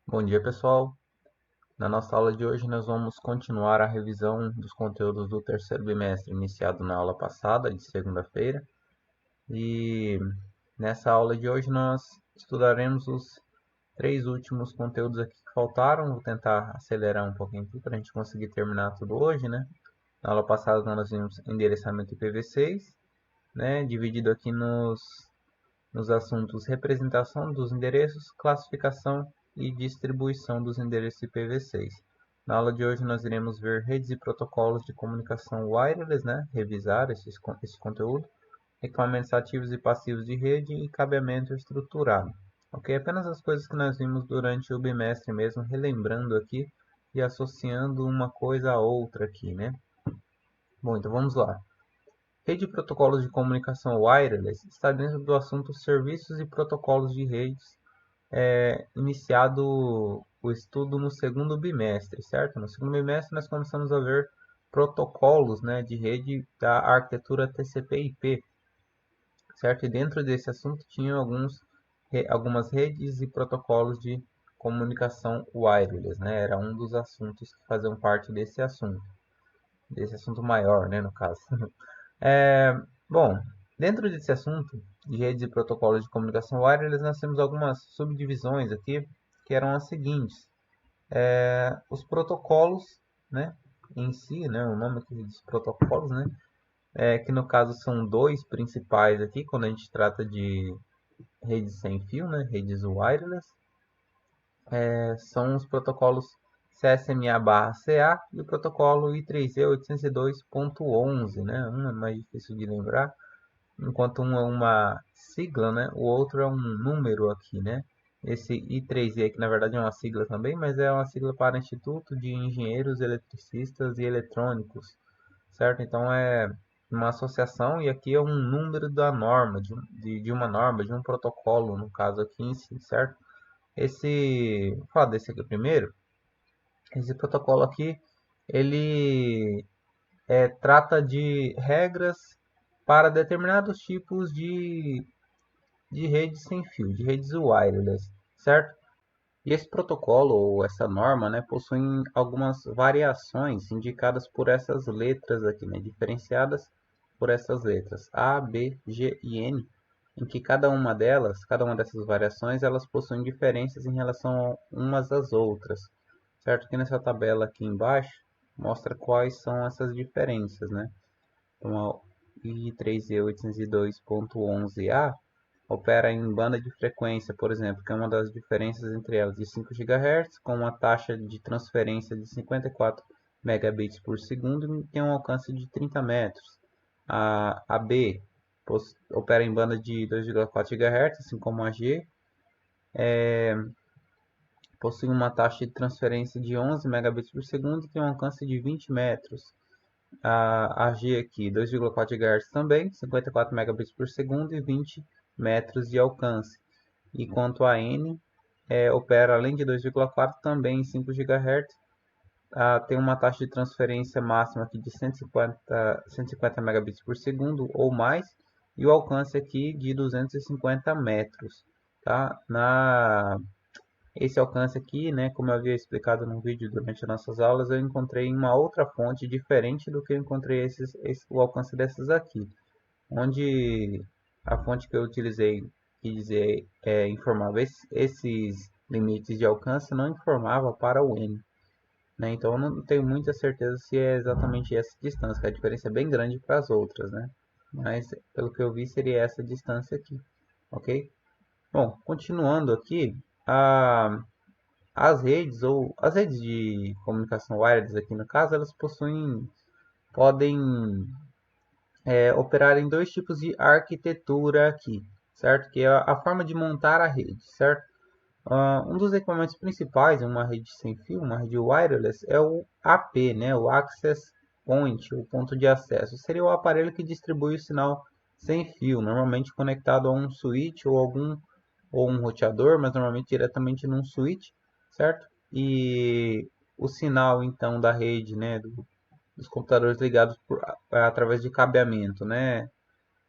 Bom dia, pessoal. Na nossa aula de hoje, nós vamos continuar a revisão dos conteúdos do terceiro bimestre, iniciado na aula passada, de segunda-feira. E nessa aula de hoje, nós estudaremos os três últimos conteúdos aqui que faltaram. Vou tentar acelerar um pouquinho aqui para a gente conseguir terminar tudo hoje, né? Na aula passada, nós vimos endereçamento IPv6, né? Dividido aqui nos assuntos representação dos endereços, classificação e distribuição dos endereços IPv6. Na aula de hoje nós iremos ver redes e protocolos de comunicação wireless, né? Revisar esse conteúdo, equipamentos ativos e passivos de rede e cabeamento estruturado. Ok? Apenas as coisas que nós vimos durante o bimestre mesmo, relembrando aqui e associando uma coisa a outra aqui, né? Bom, então vamos lá. Rede de protocolos de comunicação wireless está dentro do assunto serviços e protocolos de redes, iniciado o estudo no segundo bimestre, certo? No segundo bimestre nós começamos a ver protocolos, né, de rede da arquitetura TCP/IP, certo? E dentro desse assunto tinha algumas redes e protocolos de comunicação wireless, né? Era um dos assuntos que faziam parte desse assunto maior, né, no caso. É, bom, dentro desse assunto de redes e protocolos de comunicação wireless, nós temos algumas subdivisões aqui, que eram as seguintes. Os protocolos, né, em si, né, o nome aqui dos protocolos, né, que no caso são dois principais aqui, quando a gente trata de redes sem fio, né, redes wireless, são os protocolos CSMA/CA e o protocolo I3E 802.11, né, um é mais difícil de lembrar, enquanto um é uma sigla, né, o outro é um número aqui, né. Esse I3E aqui na verdade é uma sigla também, mas é uma sigla para Instituto de Engenheiros Eletricistas e Eletrônicos, certo? Então é uma associação e aqui é um número da norma, de uma norma, de um protocolo, no caso aqui em si, certo? Vou falar desse aqui primeiro. Esse protocolo aqui, ele trata de regras para determinados tipos de redes sem fio, de redes wireless, certo? E esse protocolo ou essa norma, né, possuem algumas variações indicadas por essas letras aqui, né, diferenciadas por essas letras A, B, G e N, em que cada uma dessas variações, elas possuem diferenças em relação umas às outras, certo? Aqui nessa tabela aqui embaixo mostra quais são essas diferenças, né? Então, a I3E802.11a opera em banda de frequência, por exemplo, que é uma das diferenças entre elas, de 5 GHz, com uma taxa de transferência de 54 megabits por segundo e tem um alcance de 30 metros. A B opera em banda de 2,4 GHz, assim como a G, possui uma taxa de transferência de 11 megabits por segundo e tem um alcance de 20 metros. A G aqui, 2,4 GHz também, 54 megabits por segundo e 20 metros de alcance. E quanto a N, opera além de 2,4 também em 5 GHz, tem uma taxa de transferência máxima aqui de 150 megabits por segundo ou mais, e o alcance aqui de 250 metros. Tá? Esse alcance aqui, né, como eu havia explicado no vídeo durante as nossas aulas, eu encontrei em uma outra fonte diferente do que eu encontrei o alcance dessas aqui, onde a fonte que eu utilizei que informava esses limites de alcance não informava para o N, né? Então eu não tenho muita certeza se é exatamente essa distância, que a diferença é bem grande para as outras, né? Mas pelo que eu vi seria essa distância aqui, ok? Bom, continuando aqui, a, as redes de comunicação wireless aqui no caso, elas podem operar em dois tipos de arquitetura aqui, certo? Que é a forma de montar a rede, certo? Um dos equipamentos principais em uma rede sem fio, uma rede wireless, é o AP, né? O Access Point, o ponto de acesso. Seria o aparelho que distribui o sinal sem fio, normalmente conectado a um switch ou um roteador, mas normalmente diretamente num switch, certo? E o sinal então da rede, né, dos computadores ligados através de cabeamento, né,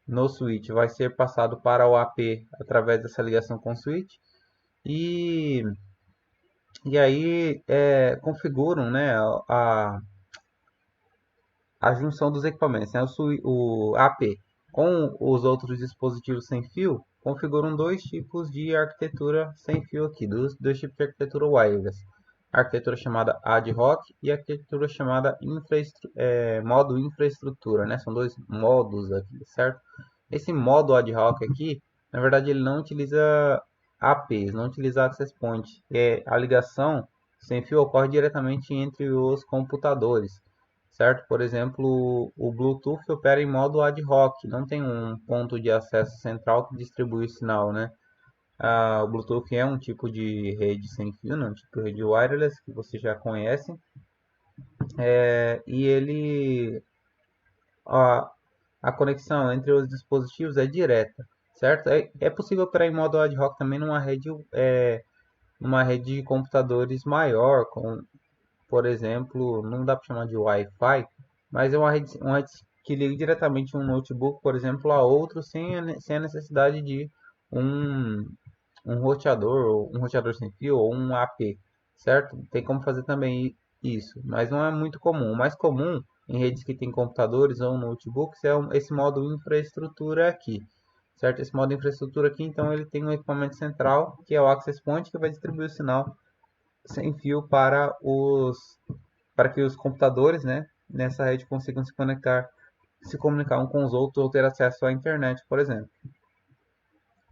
no switch vai ser passado para o AP através dessa ligação com o switch e e aí configuram, né, a junção dos equipamentos, né, o AP com os outros dispositivos sem fio, configuram dois tipos de arquitetura sem fio aqui, dois tipos de arquitetura wireless. A arquitetura chamada ad hoc e a arquitetura chamada modo infraestrutura, né? São dois modos aqui, certo? Esse modo ad hoc aqui, na verdade, ele não utiliza APs, não utiliza access point. A ligação sem fio ocorre diretamente entre os computadores, certo? Por exemplo, o Bluetooth opera em modo ad hoc, não tem um ponto de acesso central que distribui o sinal, né? O Bluetooth é um tipo de rede sem fio, né? Um tipo de rede wireless que você já conhece, e a, a conexão entre os dispositivos é direta, certo? É possível operar em modo ad hoc também numa rede de computadores maior, com, por exemplo, não dá para chamar de Wi-Fi, mas é uma rede que liga diretamente um notebook, por exemplo, a outro sem a necessidade de um, um roteador sem fio ou um AP, certo? Tem como fazer também isso, mas não é muito comum. O mais comum em redes que tem computadores ou notebooks é esse modo infraestrutura aqui, certo? Esse modo infraestrutura aqui, então ele tem um equipamento central, que é o access point, que vai distribuir o sinal sem fio para que os computadores, né, nessa rede consigam se comunicar uns com os outros ou ter acesso à internet, por exemplo.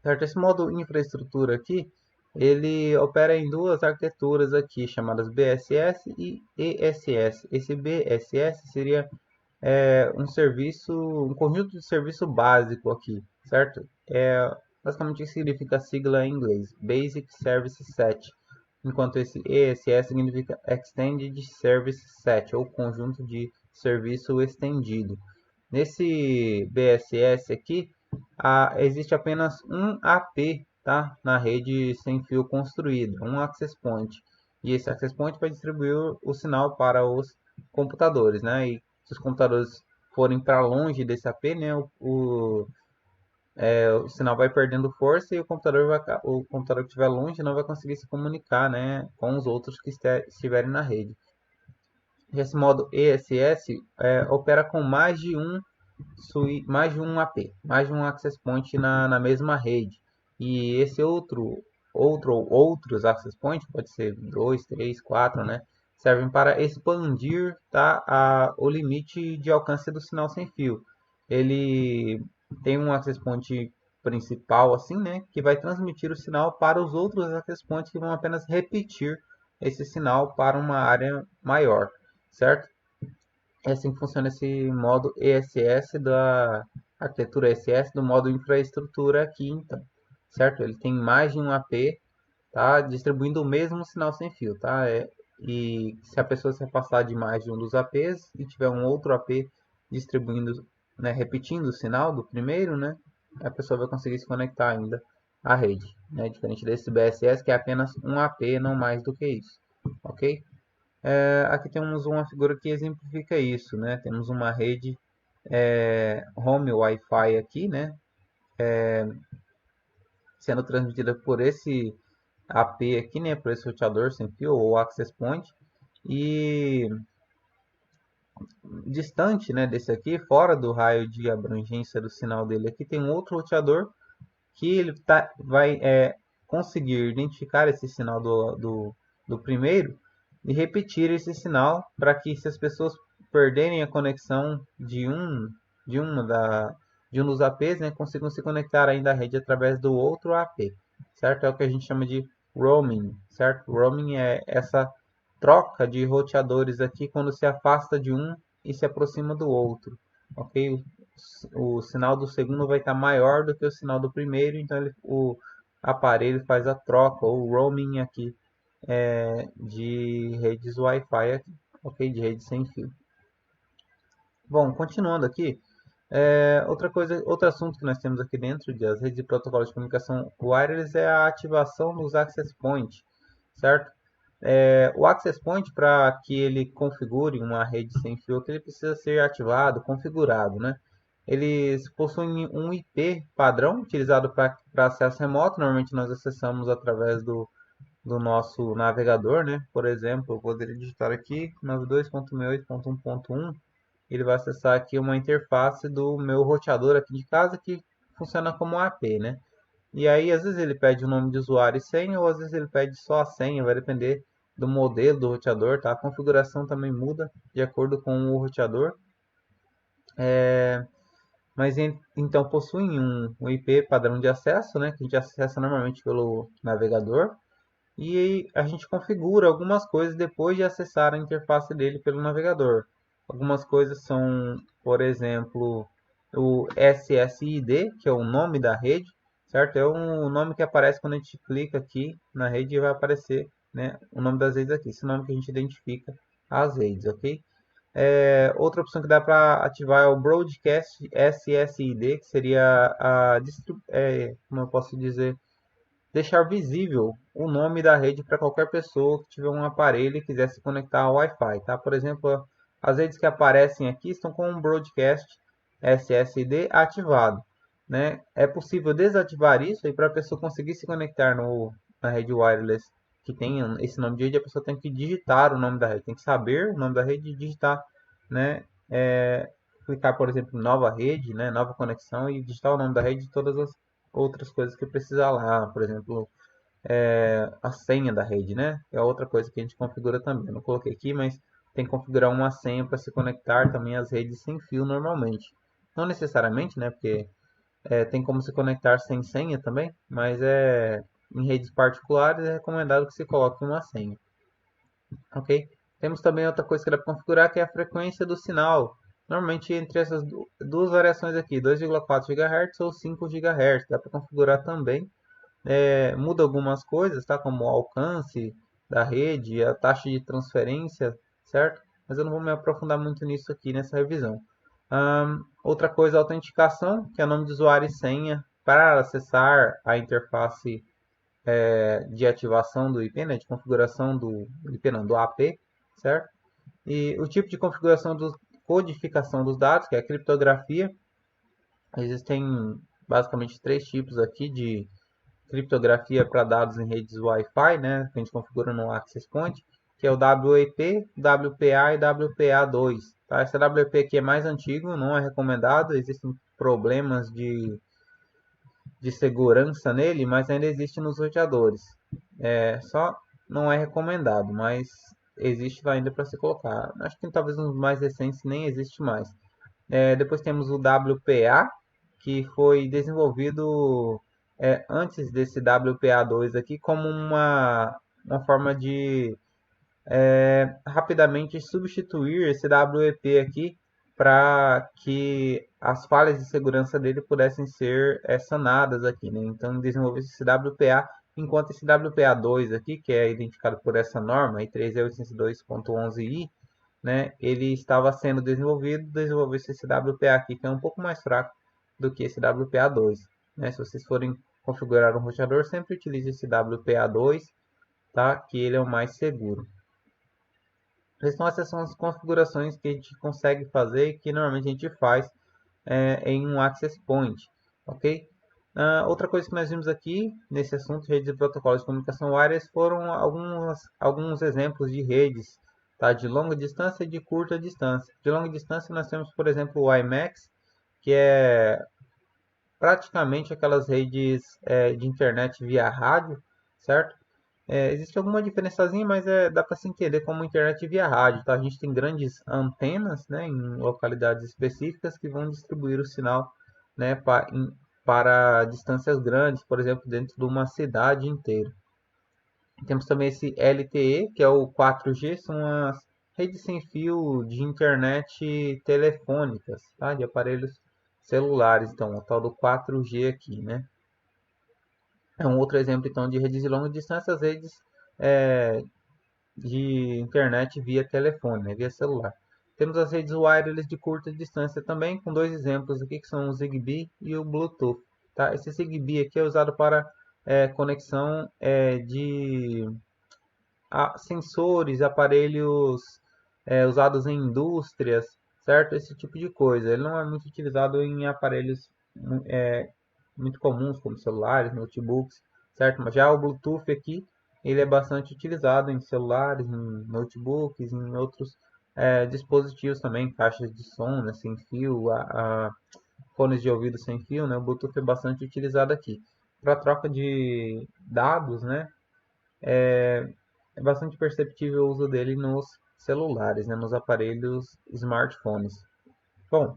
Certo? Esse modo infraestrutura aqui, ele opera em duas arquiteturas aqui, chamadas BSS e ESS. Esse BSS seria um conjunto de serviço básico aqui, certo? Basicamente isso significa a sigla em inglês, Basic Service Set, enquanto esse ESS significa Extended Service Set, ou conjunto de serviço estendido. Nesse BSS aqui, existe apenas um AP, tá, na rede sem fio construída, um access point. E esse access point vai distribuir o sinal para os computadores, né? E se os computadores forem para longe desse AP, né, o sinal vai perdendo força e o computador que estiver longe não vai conseguir se comunicar, né, com os outros que estiverem na rede. Esse modo ESS opera com mais de um AP, mais de um access point na mesma rede. E esse ou outros access points, pode ser 2, 3, 4, né? Servem para expandir, tá, o limite de alcance do sinal sem fio. Ele tem um access point principal, assim, né? Que vai transmitir o sinal para os outros access points que vão apenas repetir esse sinal para uma área maior, certo? É assim que funciona esse modo ESS da arquitetura ESS do modo infraestrutura aqui, então, certo? Ele tem mais de um AP, tá? Distribuindo o mesmo sinal sem fio, tá? E se a pessoa se afastar de mais de um dos APs e tiver um outro AP distribuindo, né, repetindo o sinal do primeiro, né? A pessoa vai conseguir se conectar ainda à rede, né? Diferente desse BSS que é apenas um AP, não mais do que isso, ok? Aqui temos uma figura que exemplifica isso, né? Temos uma rede home Wi-Fi aqui, né? Sendo transmitida por esse AP aqui, né? Por esse roteador sem fio ou access point. E distante, né, desse aqui, fora do raio de abrangência do sinal dele aqui, tem um outro roteador que ele vai conseguir identificar esse sinal do primeiro e repetir esse sinal para que se as pessoas perderem a conexão de uma de um dos APs, né, consigam se conectar ainda à rede através do outro AP, certo? É o que a gente chama de roaming, certo? Roaming é essa troca de roteadores aqui quando se afasta de um e se aproxima do outro, ok? O sinal do segundo vai estar maior do que o sinal do primeiro, então o aparelho faz a troca ou roaming aqui de redes Wi-Fi aqui, ok? De rede sem fio. Bom, continuando aqui, outro assunto que nós temos aqui dentro das redes de protocolos de comunicação wireless é a ativação dos access points, certo? O access point, para que ele configure uma rede sem fio, ele precisa ser ativado, configurado, né? Eles possuem um IP padrão utilizado para acesso remoto. Normalmente nós acessamos através do nosso navegador, né? Por exemplo, eu poderia digitar aqui 92.68.1.1. Ele vai acessar aqui uma interface do meu roteador aqui de casa que funciona como um AP, né? E aí, às vezes ele pede o nome de usuário e senha, ou às vezes ele pede só a senha, vai depender do modelo do roteador, tá? A configuração também muda de acordo com o roteador. Mas então possuem um IP padrão de acesso, né? Que a gente acessa normalmente pelo navegador. E aí a gente configura algumas coisas depois de acessar a interface dele pelo navegador. Algumas coisas são, por exemplo, o SSID, que é o nome da rede, certo? É um nome que aparece quando a gente clica aqui na rede e vai aparecer, né, o nome das redes aqui. Esse nome que a gente identifica as redes, ok? Outra opção que dá para ativar é o Broadcast SSID, que seria como eu posso dizer, deixar visível o nome da rede para qualquer pessoa que tiver um aparelho e quiser se conectar ao Wi-Fi, tá? Por exemplo, as redes que aparecem aqui estão com o Broadcast SSID ativado, né? É possível desativar isso e para a pessoa conseguir se conectar na rede wireless que tem esse nome de rede, a pessoa tem que digitar o nome da rede, tem que saber o nome da rede e digitar, né? Clicar, por exemplo, em nova rede, né? Nova conexão e digitar o nome da rede e todas as outras coisas que precisar lá, por exemplo, a senha da rede, né? É outra coisa que a gente configura também. Eu não coloquei aqui, mas tem que configurar uma senha para se conectar também às redes sem fio normalmente. Não necessariamente, né? Porque tem como se conectar sem senha também, mas em redes particulares é recomendado que se coloque uma senha, ok? Temos também outra coisa que dá para configurar, que é a frequência do sinal. Normalmente entre essas duas variações aqui, 2,4 GHz ou 5 GHz, dá para configurar também. Muda algumas coisas, tá? Como o alcance da rede, a taxa de transferência, certo? Mas eu não vou me aprofundar muito nisso aqui nessa revisão. Outra coisa, autenticação, que é nome de usuário e senha para acessar a interface de ativação do IP, né? De configuração do IP, não, do AP, certo? E o tipo de configuração de codificação dos dados, que é a criptografia. Existem basicamente três tipos aqui de criptografia para dados em redes Wi-Fi, né, que a gente configura no Access Point, que é o WEP, WPA e WPA2. Tá? Esse WEP aqui é mais antigo, não é recomendado, existem problemas de segurança nele, mas ainda existe nos roteadores. Só não é recomendado, mas existe lá ainda para se colocar. Acho que talvez nos mais recentes nem existe mais. Depois temos o WPA, que foi desenvolvido antes desse WPA2 aqui como uma forma de rapidamente substituir esse WEP aqui para que as falhas de segurança dele pudessem ser sanadas aqui, né? Então desenvolveu esse WPA, enquanto esse WPA2 aqui, que é identificado por essa norma, I3E802.11i, né, ele estava sendo desenvolveu-se esse WPA aqui, que é um pouco mais fraco do que esse WPA2. Né? Se vocês forem configurar um roteador, sempre utilize esse WPA2, tá? Que ele é o mais seguro. Então, essas são as configurações que a gente consegue fazer e que normalmente a gente faz em um Access Point, ok? Outra coisa que nós vimos aqui nesse assunto de redes e protocolos de comunicação wireless foram alguns exemplos de redes, tá? De longa distância e de curta distância. De longa distância nós temos, por exemplo, o WiMAX, que é praticamente aquelas redes de internet via rádio, certo? Existe alguma diferençazinha, mas dá para se entender como internet via rádio. Tá? A gente tem grandes antenas, né, em localidades específicas que vão distribuir o sinal, né, para distâncias grandes, por exemplo, dentro de uma cidade inteira. Temos também esse LTE, que é o 4G, são as redes sem fio de internet telefônicas, tá? De aparelhos celulares, então, o tal do 4G aqui, né? É um outro exemplo, então, de redes de longa distância, as redes é, de internet via telefone, né, via celular. Temos as redes wireless de curta distância também, com dois exemplos aqui, que são o Zigbee e o Bluetooth. Tá? Esse Zigbee aqui é usado para conexão de sensores, aparelhos usados em indústrias, certo? Esse tipo de coisa. Ele não é muito utilizado em aparelhos muito comuns, como celulares, notebooks, certo? Mas já o Bluetooth aqui, ele é bastante utilizado em celulares, em notebooks, em outros dispositivos também, caixas de som, né, sem fio, fones de ouvido sem fio, né, o Bluetooth é bastante utilizado aqui. Para troca de dados, né, é bastante perceptível o uso dele nos celulares, né, nos aparelhos smartphones. Bom,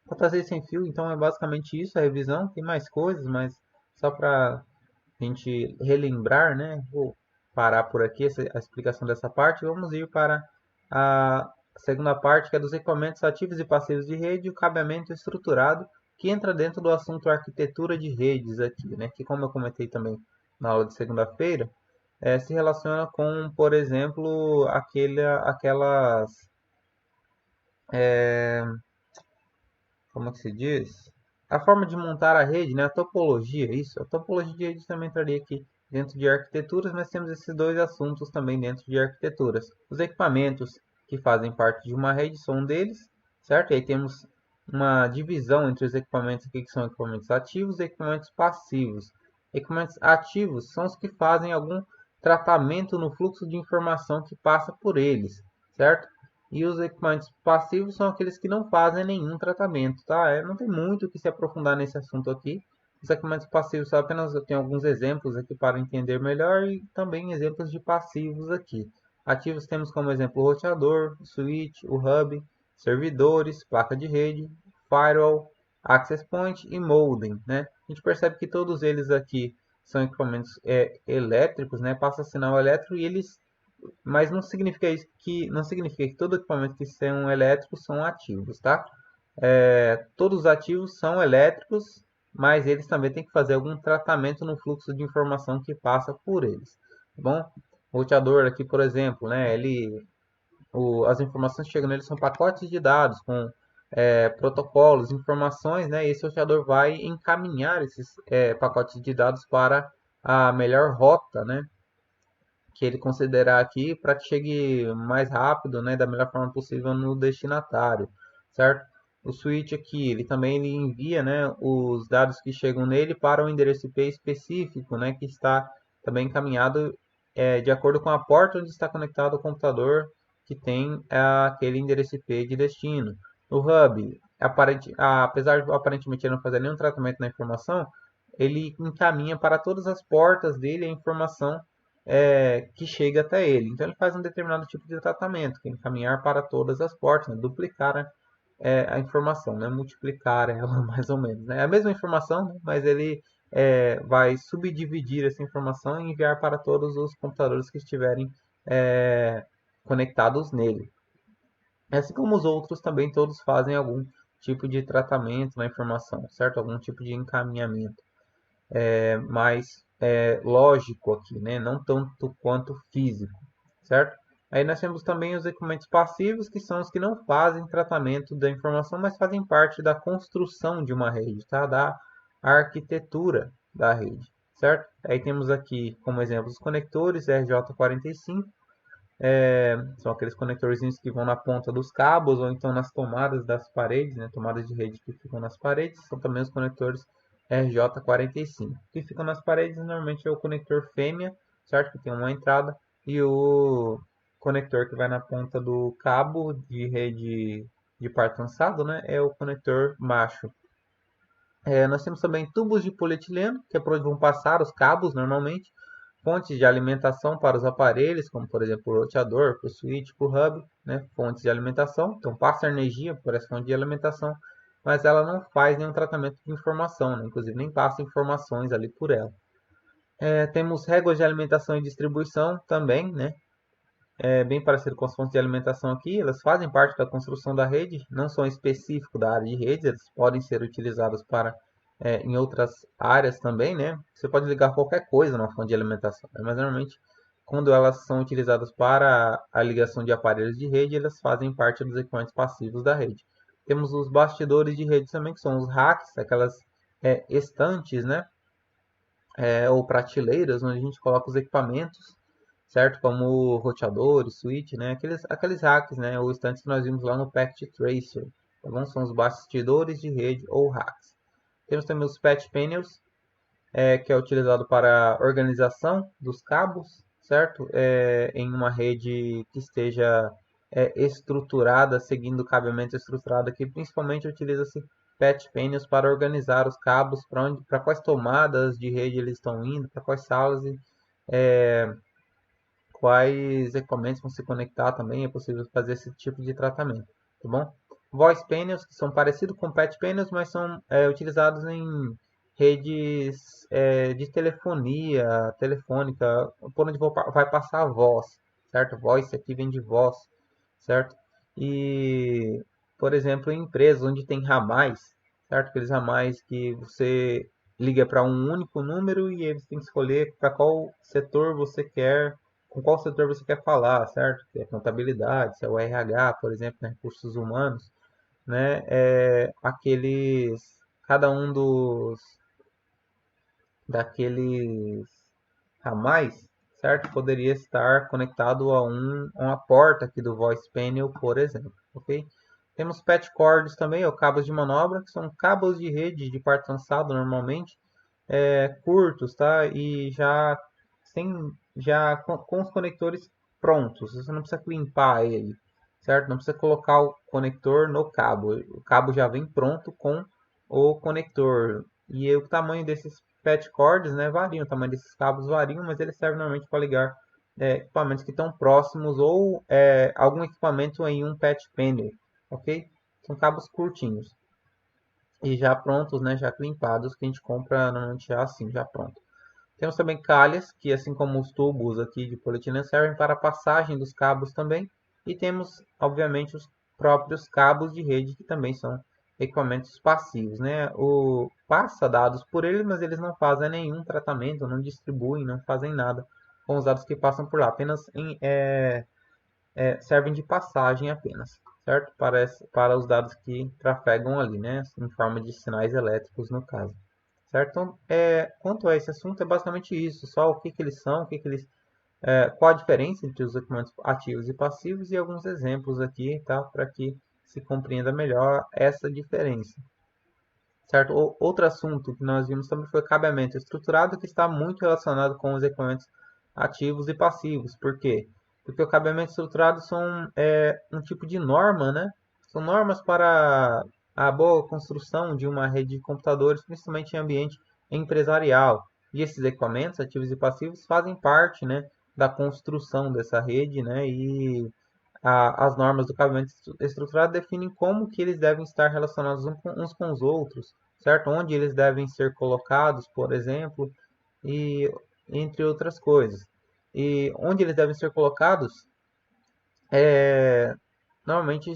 para trazer sem fio, então é basicamente isso, a revisão. Tem mais coisas, mas só para a gente relembrar, né? Vou parar por aqui a explicação dessa parte. Vamos ir para a segunda parte, que é dos equipamentos ativos e passivos de rede e o cabeamento estruturado, que entra dentro do assunto arquitetura de redes aqui, né? Que, como eu comentei também na aula de segunda-feira, se relaciona com, por exemplo, aquelas, como que se diz? A forma de montar a rede, né? A topologia, isso. A topologia de rede também entraria aqui dentro de arquiteturas, mas temos esses dois assuntos também dentro de arquiteturas. Os equipamentos que fazem parte de uma rede são um deles, certo? E aí temos uma divisão entre os equipamentos aqui que são equipamentos ativos e equipamentos passivos. Equipamentos ativos são os que fazem algum tratamento no fluxo de informação que passa por eles, certo? E os equipamentos passivos são aqueles que não fazem nenhum tratamento, tá? Não tem muito o que se aprofundar nesse assunto aqui. Os equipamentos passivos só apenas eu tenho alguns exemplos aqui para entender melhor e também exemplos de passivos aqui. Ativos temos como exemplo o roteador, o switch, o hub, servidores, placa de rede, firewall, access point e modem, né? A gente percebe que todos eles aqui são equipamentos elétricos, né? Passa sinal elétrico e eles, mas não significa que todo equipamento que são elétricos são ativos, tá? Todos os ativos são elétricos, mas eles também têm que fazer algum tratamento no fluxo de informação que passa por eles, tá bom? O roteador aqui, por exemplo, né? As informações que chegam nele são pacotes de dados com protocolos, informações, né? E esse roteador vai encaminhar esses pacotes de dados para a melhor rota, né? Que ele considerar aqui para que chegue mais rápido, né, da melhor forma possível no destinatário, certo? O switch aqui, ele também envia, né, os dados que chegam nele para um endereço IP específico, né, que está também encaminhado de acordo com a porta onde está conectado o computador que tem aquele endereço IP de destino. O hub, apesar de aparentemente ele não fazer nenhum tratamento na informação, ele encaminha para todas as portas dele a informação que chega até ele. Então ele faz um determinado tipo de tratamento, que é encaminhar para todas as portas, né? Duplicar a informação, né? Multiplicar ela mais ou menos. Né? É a mesma informação, né? Mas ele vai subdividir essa informação e enviar para todos os computadores que estiverem conectados nele. Assim como os outros também todos fazem algum tipo de tratamento na informação, certo? Algum tipo de encaminhamento mais lógico aqui, né? Não tanto quanto físico, certo? Aí nós temos também os equipamentos passivos, que são os que não fazem tratamento da informação, mas fazem parte da construção de uma rede, tá? Da arquitetura da rede, certo? Aí temos aqui como exemplo os conectores RJ45, são aqueles conectorzinhos que vão na ponta dos cabos ou então nas tomadas das paredes, né? Tomadas de rede que ficam nas paredes, são também os conectores RJ45. O que ficam nas paredes normalmente é o conector fêmea, certo? Que tem uma entrada, e o conector que vai na ponta do cabo de rede de par trançado, né? É o conector macho. Nós temos também tubos de polietileno, que é por onde vão passar os cabos normalmente, fontes de alimentação para os aparelhos, como por exemplo o roteador, o switch, o hub, né? Fontes de alimentação, então passa energia por essa fonte de alimentação, mas ela não faz nenhum tratamento de informação, né? Inclusive nem passa informações ali por ela. Temos réguas de alimentação e distribuição também, né? Bem parecido com as fontes de alimentação aqui, elas fazem parte da construção da rede, não são específicos da área de redes, eles podem ser utilizados para em outras áreas também, né? Você pode ligar qualquer coisa na fonte de alimentação, né? Mas normalmente quando elas são utilizadas para a ligação de aparelhos de rede, elas fazem parte dos equipamentos passivos da rede. Temos os bastidores de rede também, que são os racks, aquelas estantes, né? Ou prateleiras, onde a gente coloca os equipamentos, certo? Como roteadores, switch, né? Aqueles racks, né? Ou estantes que nós vimos lá no Packet Tracer, tá bom? São os bastidores de rede ou racks. Temos também os patch panels, que é utilizado para organização dos cabos, certo? Em uma rede que esteja estruturada, seguindo o cabeamento estruturado aqui, principalmente utiliza-se patch panels para organizar os cabos para quais tomadas de rede eles estão indo, para quais salas e quais equipamentos vão se conectar também, é possível fazer esse tipo de tratamento, tá bom? Voice panels, que são parecidos com patch panels, mas são utilizados em redes de telefonia, telefônica, por onde vai passar a voz, certo? Voice aqui vem de voz, certo? E, por exemplo, em empresas onde tem ramais, certo? Aqueles ramais que você liga para um único número e aí você tem que escolher para qual setor você quer, com qual setor você quer falar, certo? Se é contabilidade, se é o RH, por exemplo, né? Recursos humanos, né? Cada um daqueles ramais, certo? Poderia estar conectado a uma porta aqui do Voice Panel, por exemplo, ok? Temos patch cords também, ou cabos de manobra, que são cabos de rede de par trançado normalmente, curtos, tá? E já com os conectores prontos, você não precisa limpar ele, certo? Não precisa colocar o conector no cabo, o cabo já vem pronto com o conector. E o tamanho desses patch cords, né, variam, o tamanho desses cabos variam, mas eles servem normalmente para ligar equipamentos que estão próximos ou algum equipamento em um patch panel, ok? São cabos curtinhos e já prontos, né, já limpados, que a gente compra normalmente já assim, já pronto. Temos também calhas, que assim como os tubos aqui de polietileno servem para a passagem dos cabos também. E temos, obviamente, os próprios cabos de rede, que também são equipamentos passivos, né? Passa dados por eles, mas eles não fazem nenhum tratamento, não distribuem, não fazem nada com os dados que passam por lá. Servem de passagem apenas, certo? Para os dados que trafegam ali, né? Em forma de sinais elétricos, no caso. Certo? Então, quanto a esse assunto, é basicamente isso. Só o que, que eles são, qual a diferença entre os equipamentos ativos e passivos e alguns exemplos aqui, tá? Para que se compreenda melhor essa diferença. Certo? Outro assunto que nós vimos também foi o cabeamento estruturado, que está muito relacionado com os equipamentos ativos e passivos. Por quê? Porque o cabeamento estruturado são um tipo de norma, né? São normas para a boa construção de uma rede de computadores, principalmente em ambiente empresarial. E esses equipamentos ativos e passivos fazem parte, né, da construção dessa rede, né? E as normas do cabeamento estruturado definem como que eles devem estar relacionados uns com os outros, certo? Onde eles devem ser colocados, por exemplo, e entre outras coisas. E onde eles devem ser colocados, normalmente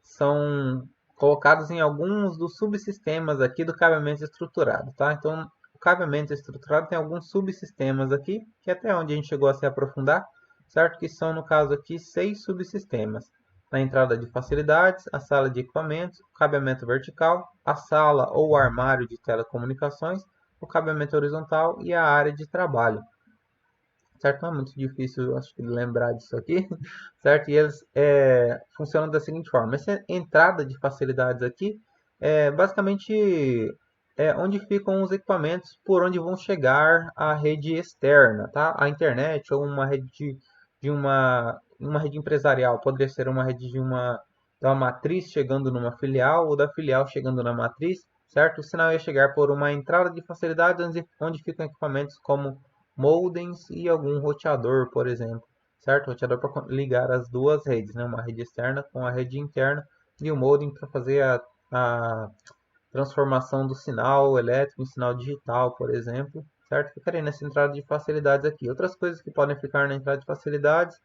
são colocados em alguns dos subsistemas aqui do cabeamento estruturado, tá? Então, o cabeamento estruturado tem alguns subsistemas aqui, que é até onde a gente chegou a se aprofundar, certo? Que são, no caso aqui, 6 subsistemas. Na entrada de facilidades, a sala de equipamentos, o cabeamento vertical, a sala ou armário de telecomunicações, o cabeamento horizontal e a área de trabalho. Certo? Não é muito difícil, acho que, lembrar disso aqui, certo? E eles funcionam da seguinte forma: essa entrada de facilidades aqui é basicamente onde ficam os equipamentos por onde vão chegar a rede externa, tá? A internet ou uma rede uma rede empresarial, poderia ser uma rede de uma matriz chegando numa filial ou da filial chegando na matriz, certo? O sinal ia chegar por uma entrada de facilidades onde ficam equipamentos como modems e algum roteador, por exemplo, certo? Roteador para ligar as duas redes, né? Uma rede externa com a rede interna e o modem para fazer a transformação do sinal elétrico em sinal digital, por exemplo, certo? Ficaria nessa entrada de facilidades aqui. Outras coisas que podem ficar na entrada de facilidades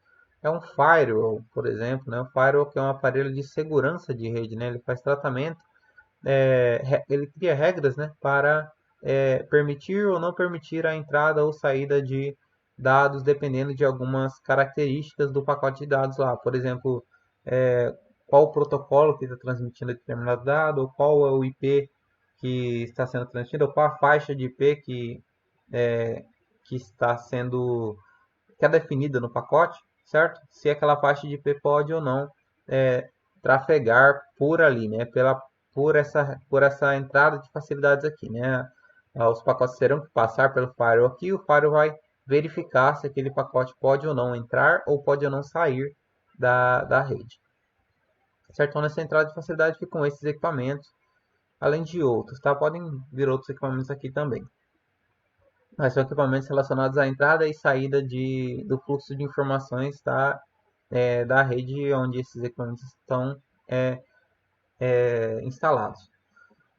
é um firewall, por exemplo, né? O firewall que é um aparelho de segurança de rede, né? Ele faz tratamento, ele cria regras, né, para permitir ou não permitir a entrada ou saída de dados dependendo de algumas características do pacote de dados lá. Por exemplo, qual o protocolo que está transmitindo determinado dado, ou qual é o IP que está sendo transmitido, ou qual a faixa de IP que está sendo que é definida no pacote, certo? Se aquela faixa de IP pode ou não é, trafegar por ali, né? Por essa entrada de facilidades aqui, né? os pacotes terão que passar pelo firewall aqui. O firewall vai verificar se aquele pacote pode ou não entrar ou pode ou não sair da rede. Certo? Então, nessa entrada de facilidade ficam esses equipamentos, além de outros, tá? Podem vir outros equipamentos aqui também. Mas são equipamentos relacionados à entrada e saída do fluxo de informações, tá? Da rede onde esses equipamentos estão instalados.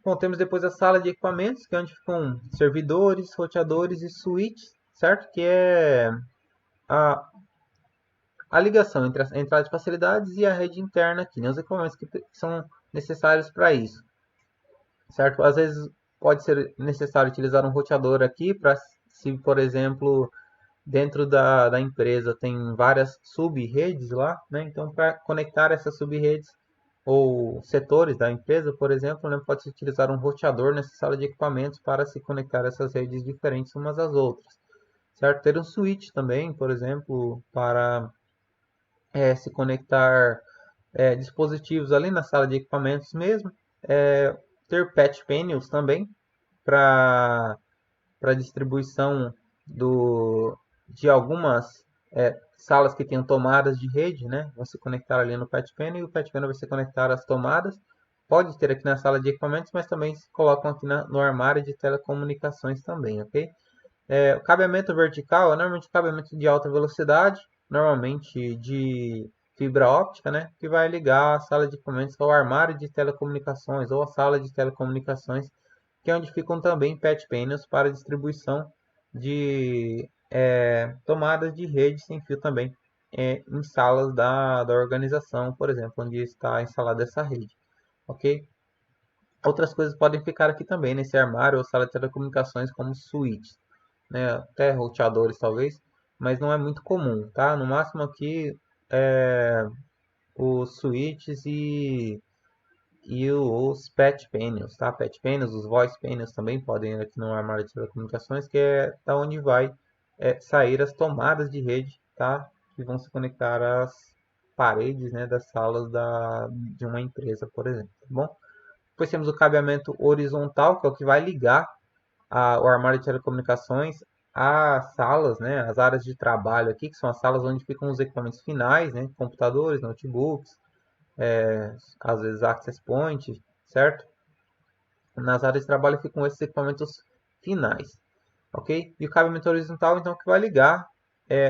Bom, temos depois a sala de equipamentos, que é onde ficam servidores, roteadores e switches, certo? Que é a, a ligação entre a entrada de facilidades e a rede interna aqui, né? Os equipamentos que são necessários para isso, certo? Às vezes pode ser necessário utilizar um roteador aqui para, se por exemplo, dentro da empresa tem várias sub-redes lá, né? Então, para conectar essas sub-redes ou setores da empresa, por exemplo, né, pode-se utilizar um roteador nessa sala de equipamentos para se conectar essas redes diferentes umas às outras, certo? Ter um switch também, por exemplo, para se conectar dispositivos ali na sala de equipamentos mesmo. Ter patch panels também para distribuição de algumas salas que tenham tomadas de rede, né? Vão se conectar ali no patch panel e o patch panel vai se conectar às tomadas. Pode ter aqui na sala de equipamentos, mas também se colocam aqui no armário de telecomunicações também, ok? O cabeamento vertical é normalmente cabeamento de alta velocidade, normalmente de fibra óptica, né? Que vai ligar a sala de equipamentos ao armário de telecomunicações ou a sala de telecomunicações, que é onde ficam também patch panels para distribuição de tomadas de rede sem fio também em salas da organização, por exemplo, onde está instalada essa rede, ok? Outras coisas podem ficar aqui também nesse armário ou sala de telecomunicações, como switches, né? Até roteadores talvez, mas não é muito comum, tá? No máximo aqui os switches e os patch panels, tá? Patch panels, os voice panels também podem ir aqui no armário de telecomunicações, que é da onde vai sair as tomadas de rede, tá? Que vão se conectar às paredes, né, das salas de uma empresa, por exemplo, tá bom? Depois temos o cabeamento horizontal, que é o que vai ligar o armário de telecomunicações às salas, né, as áreas de trabalho aqui, que são as salas onde ficam os equipamentos finais, né, computadores, notebooks, às vezes access point, certo? Nas áreas de trabalho ficam esses equipamentos finais, ok? E o cabeamento horizontal, então, que vai ligar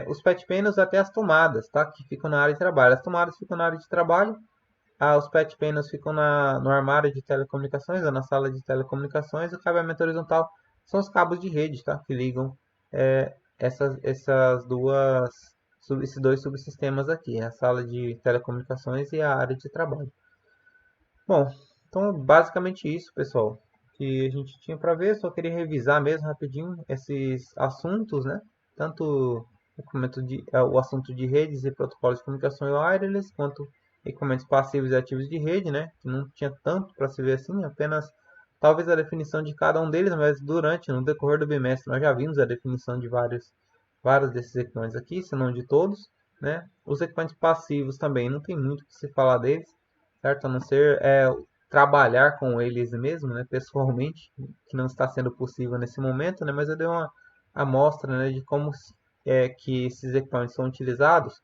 os patch panels até as tomadas, tá? Que ficam na área de trabalho. As tomadas ficam na área de trabalho, os patch panels ficam no armário de telecomunicações, ou na sala de telecomunicações. O cabeamento horizontal são os cabos de rede, tá? Que ligam esses dois subsistemas aqui, a sala de telecomunicações e a área de trabalho. Bom, então basicamente isso, pessoal, que a gente tinha para ver. Só queria revisar mesmo rapidinho esses assuntos, né? Tanto o assunto de redes e protocolos de comunicação wireless, quanto equipamentos passivos e ativos de rede, né? Que não tinha tanto para se ver assim, apenas talvez a definição de cada um deles, mas no decorrer do bimestre, nós já vimos a definição de vários desses equipamentos aqui, se não de todos, né? Os equipamentos passivos também, não tem muito o que se falar deles, certo? A não ser trabalhar com eles mesmo, né, pessoalmente, que não está sendo possível nesse momento, né? Mas eu dei uma amostra, né, de como que esses equipamentos são utilizados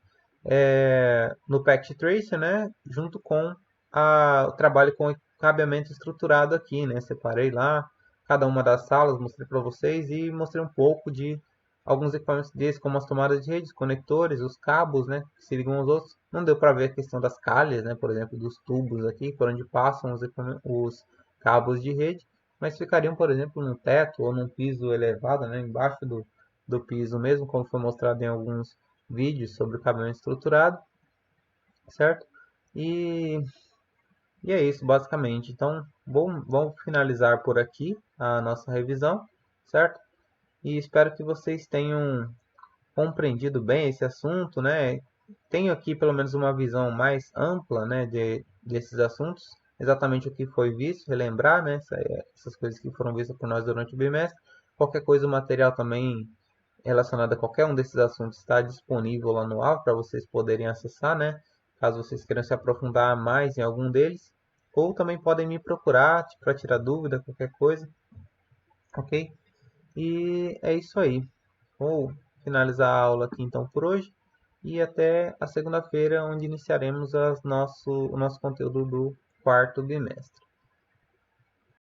no Packet Tracer, né, junto com o trabalho com cabeamento estruturado aqui, né? Separei lá cada uma das salas, mostrei para vocês e mostrei um pouco de alguns equipamentos desses, como as tomadas de redes, conectores, os cabos, né, que se ligam aos outros. Não deu para ver a questão das calhas, né, por exemplo, dos tubos aqui, por onde passam os cabos de rede, mas ficariam, por exemplo, num teto ou num piso elevado, né, embaixo do piso mesmo, como foi mostrado em alguns vídeos sobre o cabeamento estruturado, certo? E, e é isso, basicamente. Então, vamos finalizar por aqui a nossa revisão, certo? E espero que vocês tenham compreendido bem esse assunto, né? Tenho aqui pelo menos uma visão mais ampla, né, desses assuntos, exatamente o que foi visto, relembrar, né, essas coisas que foram vistas por nós durante o bimestre. Qualquer coisa, o material também relacionado a qualquer um desses assuntos está disponível lá no AV para vocês poderem acessar, né? Caso vocês queiram se aprofundar mais em algum deles, ou também podem me procurar para tirar dúvida, qualquer coisa. ok? E é isso aí. Vou finalizar a aula aqui então por hoje e até a segunda-feira, onde iniciaremos o nosso conteúdo do quarto bimestre.